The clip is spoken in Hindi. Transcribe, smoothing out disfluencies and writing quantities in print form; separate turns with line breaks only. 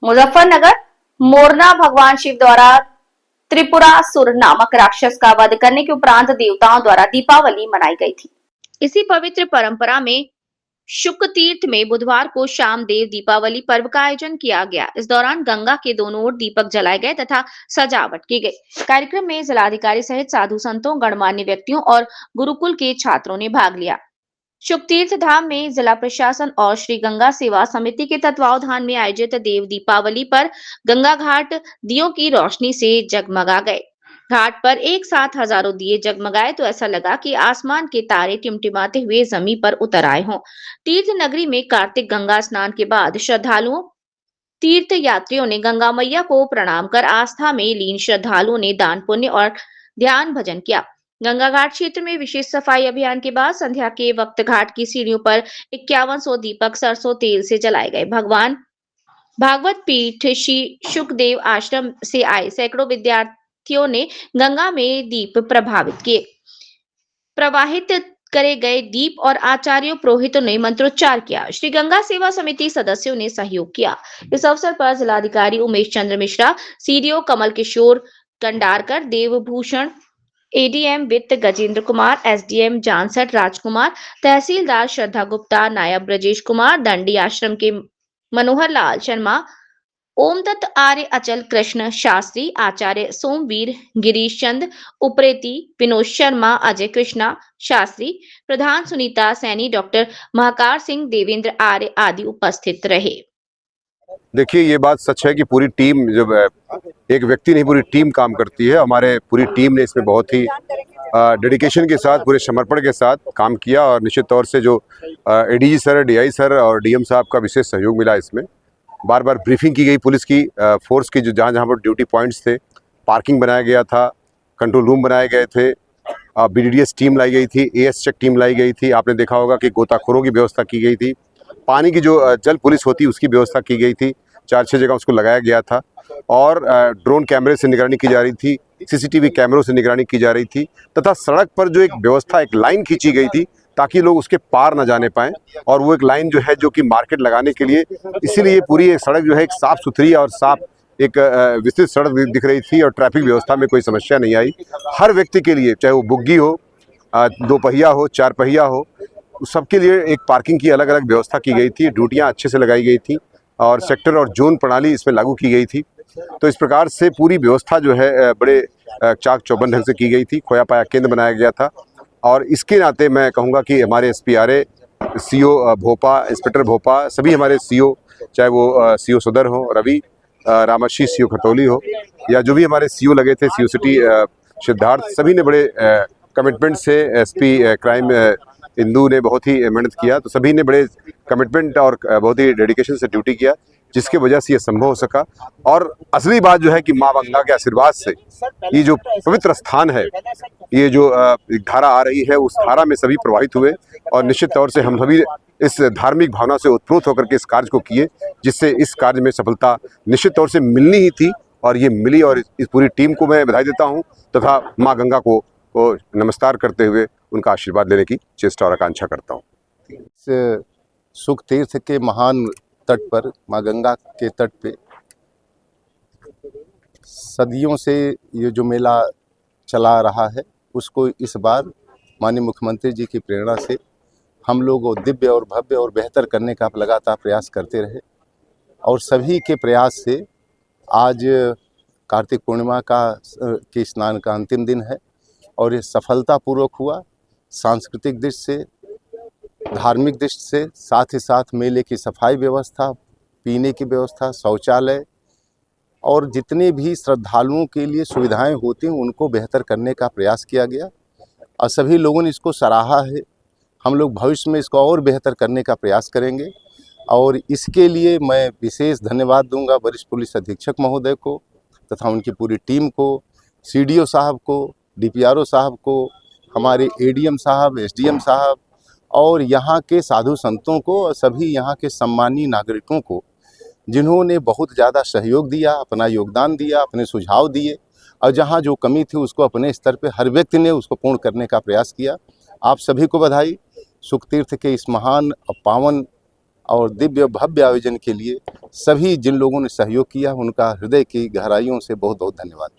मुजफ्फरनगर मोरना भगवान शिव द्वारा त्रिपुरासुर नामक राक्षस का वध करने के उपरांत देवताओं द्वारा दीपावली मनाई गई थी। इसी पवित्र परंपरा में शुक्ल तीर्थ में बुधवार को शाम देव दीपावली पर्व का आयोजन किया गया। इस दौरान गंगा के दोनों ओर दीपक जलाए गए तथा सजावट की गई। कार्यक्रम में जिलाधिकारी सहित साधु संतों, गणमान्य व्यक्तियों और गुरुकुल के छात्रों ने भाग लिया। शुक्ल तीर्थ धाम में जिला प्रशासन और श्री गंगा सेवा समिति के तत्वावधान में आयोजित देव दीपावली पर गंगा घाट दियों की रोशनी से जगमगा गए। घाट पर एक साथ हजारों दिए जगमगाए तो ऐसा लगा कि आसमान के तारे टिमटिमाते हुए जमीन पर उतर आए हों। तीर्थ नगरी में कार्तिक गंगा स्नान के बाद श्रद्धालुओं तीर्थ यात्रियों ने गंगा मैया को प्रणाम कर आस्था में लीन श्रद्धालुओं ने दान पुण्य और ध्यान भजन किया। गंगा घाट क्षेत्र में विशेष सफाई अभियान के बाद संध्या के वक्त घाट की सीढ़ियों पर 5100 दीपक सरसों तेल से जलाए गए। भगवान भागवत पीठ श्री शुकदेव आश्रम से आए सैकड़ों विद्यार्थियों ने गंगा में दीप प्रवाहित करे गए दीप और आचार्यों पुरोहितों ने मंत्रोच्चार किया। श्री गंगा सेवा समिति सदस्यों ने सहयोग किया। इस अवसर पर जिलाधिकारी उमेश चंद्र मिश्रा, सीडीओ कमल किशोर कंडारकर, देवभूषण एडीएम वित्त गजेंद्र कुमार, एसडीएम जानसठ राजकुमार, तहसीलदार श्रद्धा गुप्ता, नायब ब्रजेश कुमार, दंडी आश्रम के मनोहर लाल शर्मा, ओम दत्त आर्य, अचल कृष्ण शास्त्री, आचार्य सोमवीर, गिरीश चंद उप्रेती, विनोद शर्मा, अजय कृष्णा शास्त्री, प्रधान सुनीता सैनी, डॉक्टर महाकार सिंह, देवेंद्र आर्य आदि उपस्थित रहे।
देखिए, ये बात सच है कि पूरी टीम, जब एक व्यक्ति नहीं पूरी टीम काम करती है। हमारे पूरी टीम ने इसमें बहुत ही डेडिकेशन के साथ, पूरे समर्पण के साथ काम किया और निश्चित तौर से जो एडीजी सर, डीआई सर और डीएम साहब का विशेष सहयोग मिला। इसमें बार बार ब्रीफिंग की गई पुलिस की, फोर्स की, जो जहाँ जहाँ पर ड्यूटी पॉइंट्स थे, पार्किंग बनाया गया था, कंट्रोल रूम बनाए गए थे, बीडीडीएस टीम लाई गई थी, एएस चेक टीम लाई गई थी। आपने देखा होगा कि गोताखोरों की व्यवस्था की गई थी, पानी की जो जल पुलिस होती उसकी व्यवस्था की गई थी, 4-6 जगह उसको लगाया गया था और ड्रोन कैमरे से निगरानी की जा रही थी, सीसीटीवी कैमरों से निगरानी की जा रही थी तथा सड़क पर जो एक व्यवस्था, एक लाइन खींची गई थी ताकि लोग उसके पार न जाने पाएं। और वो एक लाइन जो है जो कि मार्केट लगाने के लिए, इसीलिए पूरी एक सड़क जो है एक साफ सुथरी और साफ एक विस्तृत सड़क दिख रही थी और ट्रैफिक व्यवस्था में कोई समस्या नहीं आई। हर व्यक्ति के लिए, चाहे वो बुग्गी हो, 2 पहिया हो, 4 पहिया हो, सबके लिए एक पार्किंग की अलग अलग व्यवस्था की गई थी। ड्यूटियाँ अच्छे से लगाई गई थी और सेक्टर और जोन प्रणाली इसमें लागू की गई थी। तो इस प्रकार से पूरी व्यवस्था जो है बड़े चाक चौबंद ढंग से की गई थी। खोया पाया केंद्र बनाया गया था और इसके नाते मैं कहूँगा कि हमारे एसपीआरए, सीओ भोपा, इंस्पेक्टर भोपा, सभी हमारे सीओ, चाहे वो सीओ सदर हो रवि, रामर्षि सीओ खटोली हो, या जो भी हमारे सीओ लगे थे, सीओ सिटी सिद्धार्थ, सभी ने बड़े कमिटमेंट से, एसपी क्राइम इंदू ने बहुत ही मेहनत किया। तो सभी ने बड़े कमिटमेंट और बहुत ही डेडिकेशन से ड्यूटी किया, जिसकी वजह से ये संभव हो सका। और असली बात जो है कि माँ गंगा के आशीर्वाद से ये जो पवित्र स्थान है, ये जो धारा आ रही है, उस धारा में सभी प्रभावित हुए और निश्चित तौर से हम सभी इस धार्मिक भावना से उत्प्रोत होकर के इस कार्य को किए, जिससे इस कार्य में सफलता निश्चित तौर से मिलनी ही थी और ये मिली। और इस पूरी टीम को मैं बधाई देता हूँ तथा माँ गंगा को नमस्कार करते हुए उनका आशीर्वाद लेने की चेष्टा और आकांक्षा करता हूँ।
शुक्ल तीर्थ के महान तट पर, माँ गंगा के तट पे सदियों से ये जो मेला चला रहा है, उसको इस बार माननीय मुख्यमंत्री जी की प्रेरणा से हम लोग दिव्य और भव्य और बेहतर करने का लगातार प्रयास करते रहे और सभी के प्रयास से आज कार्तिक पूर्णिमा के स्नान का अंतिम दिन है और ये सफलतापूर्वक हुआ। सांस्कृतिक दृष्टि से, धार्मिक दृष्टि से, साथ ही साथ मेले की सफाई व्यवस्था, पीने की व्यवस्था, शौचालय और जितने भी श्रद्धालुओं के लिए सुविधाएं होती हैं उनको बेहतर करने का प्रयास किया गया और सभी लोगों ने इसको सराहा है। हम लोग भविष्य में इसको और बेहतर करने का प्रयास करेंगे और इसके लिए मैं विशेष धन्यवाद दूंगा वरिष्ठ पुलिस अधीक्षक महोदय को तथा उनकी पूरी टीम को, सीडीओ साहब को, डीपीआरओ साहब को, हमारे एडीएम साहब, एसडीएम साहब और यहाँ के साधु संतों को और सभी यहाँ के सम्मानीय नागरिकों को, जिन्होंने बहुत ज़्यादा सहयोग दिया, अपना योगदान दिया, अपने सुझाव दिए और जहाँ जो कमी थी उसको अपने स्तर पे हर व्यक्ति ने उसको पूर्ण करने का प्रयास किया। आप सभी को बधाई। शुक्ल तीर्थ के इस महान और पावन और दिव्य भव्य आयोजन के लिए सभी जिन लोगों ने सहयोग किया उनका हृदय की गहराइयों से बहुत बहुत धन्यवाद।